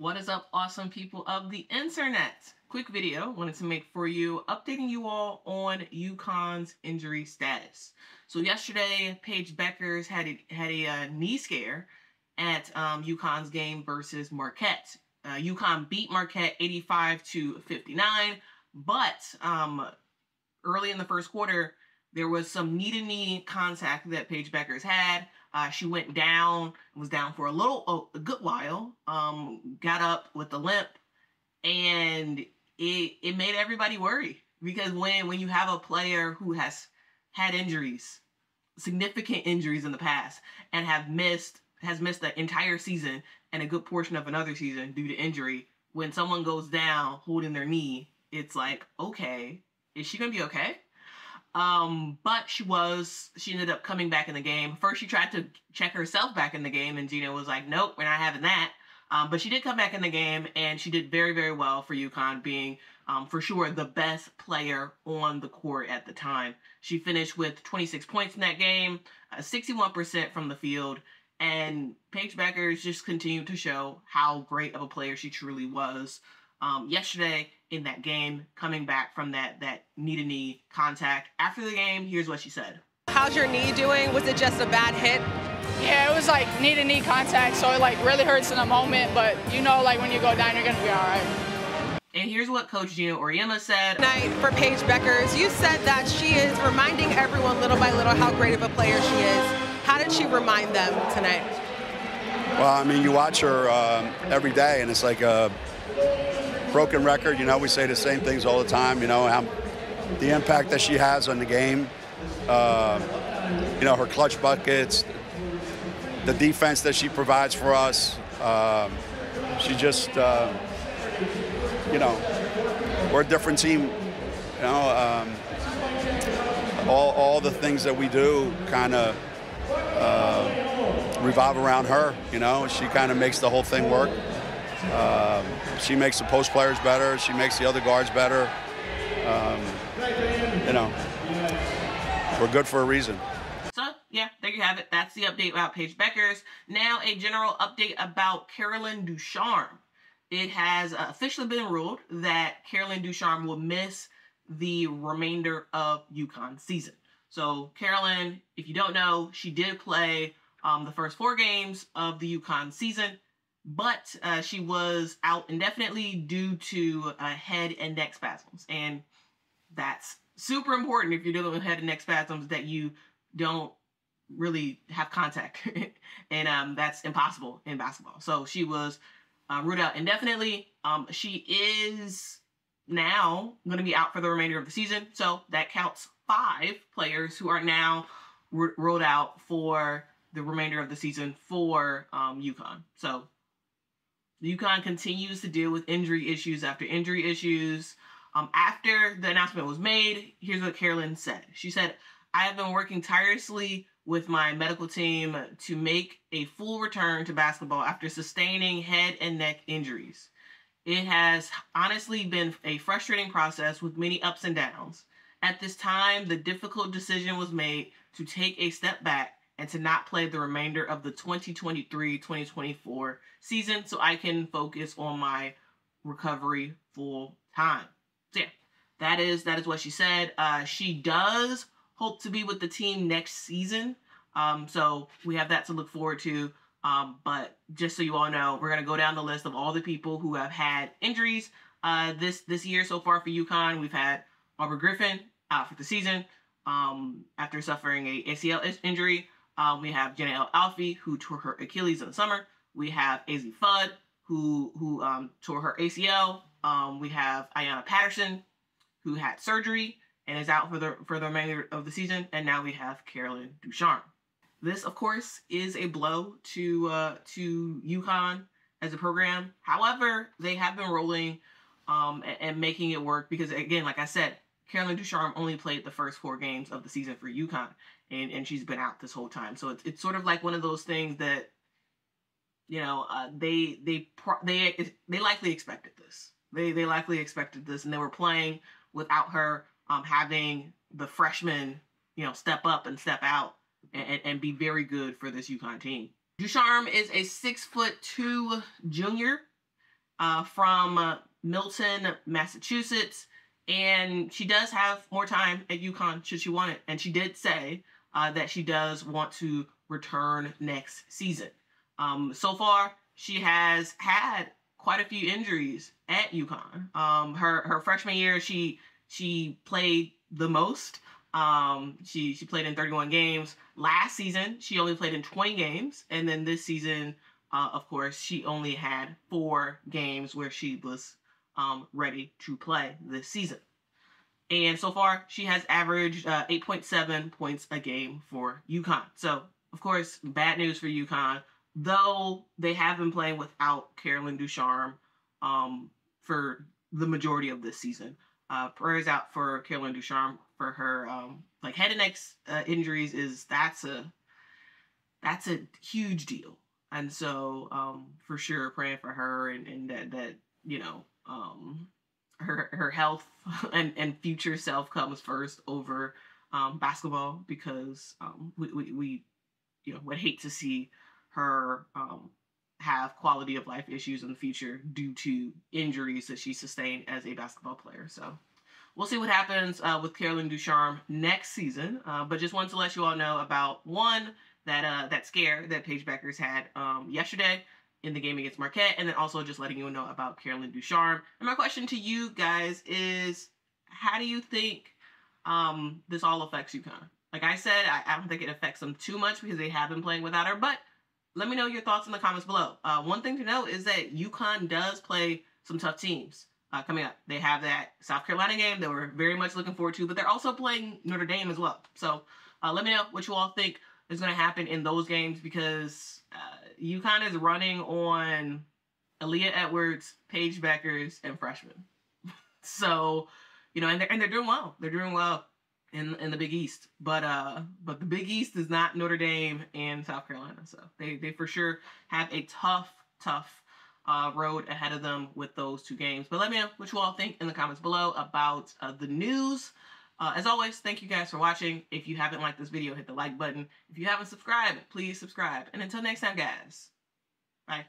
What is up, awesome people of the internet? Quick video wanted to make for you, updating you all on UConn's injury status. So yesterday, Paige Bueckers had a knee scare at UConn's game versus Marquette. UConn beat Marquette 85-59, but early in the first quarter, there was some knee-to-knee contact that Paige Bueckers had. She went down, was down for a good while, got up with a limp, and it made everybody worry, because when you have a player who has had injuries, significant injuries in the past, and has missed the entire season and a good portion of another season due to injury, when someone goes down holding their knee, it's like, okay, is she gonna be okay? But she ended up coming back in the game. First, she tried to check herself back in the game, and Gina was like, nope, we're not having that. But she did come back in the game, and she did very, very well for UConn, being, for sure, the best player on the court at the time. She finished with 26 points in that game, 61% from the field, and Paige Bueckers just continued to show how great of a player she truly was. Yesterday in that game, coming back from that knee-to-knee contact. After the game, here's what she said. How's your knee doing? Was it just a bad hit? Yeah, it was like knee-to-knee contact, so it like really hurts in the moment, but you know, like when you go down, you're gonna be all right. And here's what Coach Gina Auriemma said. Tonight for Paige Bueckers, you said that she is reminding everyone little by little how great of a player she is. How did she remind them tonight? Well, I mean, you watch her every day, and it's like a broken record. You know, we say the same things all the time, you know, how the impact that she has on the game, you know, her clutch buckets, the defense that she provides for us. She just, you know, we're a different team, you know. All the things that we do kind of revolve around her, you know. She kind of makes the whole thing work. She makes the post players better. She makes the other guards better. You know, we're good for a reason. So, yeah, there you have it. That's the update about Paige Bueckers. Now, a general update about Caroline Ducharme. It has officially been ruled that Caroline Ducharme will miss the remainder of UConn season. So, Caroline, if you don't know, she did play the first 4 games of the UConn season, but she was out indefinitely due to head and neck spasms. And that's super important if you're dealing with head and neck spasms, that you don't really have contact. And that's impossible in basketball. So she was ruled out indefinitely. She is now going to be out for the remainder of the season. So that counts 5 players who are now ruled out for the remainder of the season for UConn. So UConn continues to deal with injury issues after injury issues. After the announcement was made, here's what Caroline said. She said, "I have been working tirelessly with my medical team to make a full return to basketball after sustaining head and neck injuries. It has honestly been a frustrating process with many ups and downs. At this time, the difficult decision was made to take a step back and to not play the remainder of the 2023-2024 season so I can focus on my recovery full time." So yeah, that is what she said. She does hope to be with the team next season. So we have that to look forward to. But just so you all know, we're going to go down the list of all the people who have had injuries this year so far for UConn. We've had Aubrey Griffin out for the season after suffering a ACL injury. We have Jenna L-Alfie, who tore her Achilles in the summer. We have Azzi Fudd, who tore her ACL. We have Ayanna Patterson, who had surgery and is out for the remainder of the season. And now we have Caroline Ducharme. This, of course, is a blow to UConn as a program. However, they have been rolling and making it work because, again, like I said, Caroline Ducharme only played the first 4 games of the season for UConn, and she's been out this whole time. So it's sort of like one of those things that, you know, they likely expected this. They likely expected this, and they were playing without her having the freshmen, you know, step up and step out and be very good for this UConn team. Ducharme is a 6'2" junior. from Milton, Massachusetts. And she does have more time at UConn should she want it. And she did say that she does want to return next season. So far, she has had quite a few injuries at UConn. Her freshman year, she played the most. She played in 31 games. Last season, she only played in 20 games. And then this season, of course, she only had 4 games where she was ready to play this season. And so far, she has averaged 8.7 points a game for UConn. So, of course, bad news for UConn, though they have been playing without Carolyn Ducharme for the majority of this season. Prayers out for Carolyn Ducharme for her head and neck injuries. That's a huge deal. And so for sure praying for her and that her health and future self comes first over basketball, because we would hate to see her have quality of life issues in the future due to injuries that she sustained as a basketball player. So we'll see what happens with Carolyn Ducharme next season. But just wanted to let you all know about that scare that Paige Bueckers had yesterday in the game against Marquette, and then also just letting you know about Carolyn Ducharme. And my question to you guys is, how do you think this all affects UConn? Like I said, I don't think it affects them too much because they have been playing without her, but let me know your thoughts in the comments below. One thing to know is that UConn does play some tough teams coming up. They have that South Carolina game that we're very much looking forward to, but they're also playing Notre Dame as well. So let me know what you all think is going to happen in those games, because UConn is running on Aaliyah Edwards, Paige Bueckers, and freshmen. So, and they're doing well. They're doing well in the Big East. But the Big East is not Notre Dame and South Carolina. So they for sure have a tough road ahead of them with those 2 games. But let me know what you all think in the comments below about the news. As always, thank you guys for watching. If you haven't liked this video, hit the like button. If you haven't subscribed, please subscribe. And until next time, guys, bye.